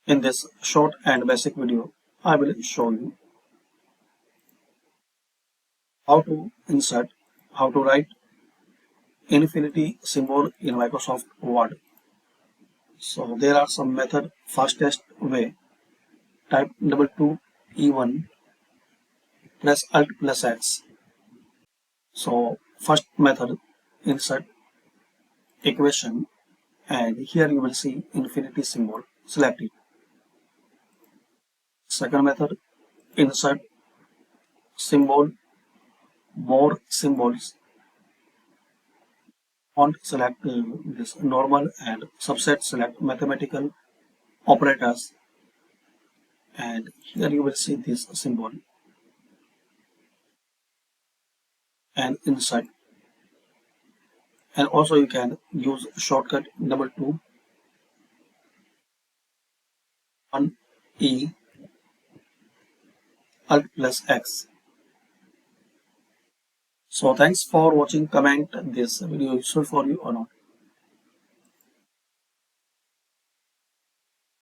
In this short and basic video, I will show you how to insert, how to write infinity symbol in Microsoft Word. So there are some method. Fastest way, type double E1 plus Alt plus X. So first method, insert equation, and here you will see infinity symbol. Select it. Second method, insert symbol, more symbols. Font, select this normal, and subset, select mathematical operators, and here you will see this symbol, and insert. And also you can use shortcut double two one E Alt plus X. So thanks for watching. Comment this video useful for you or not.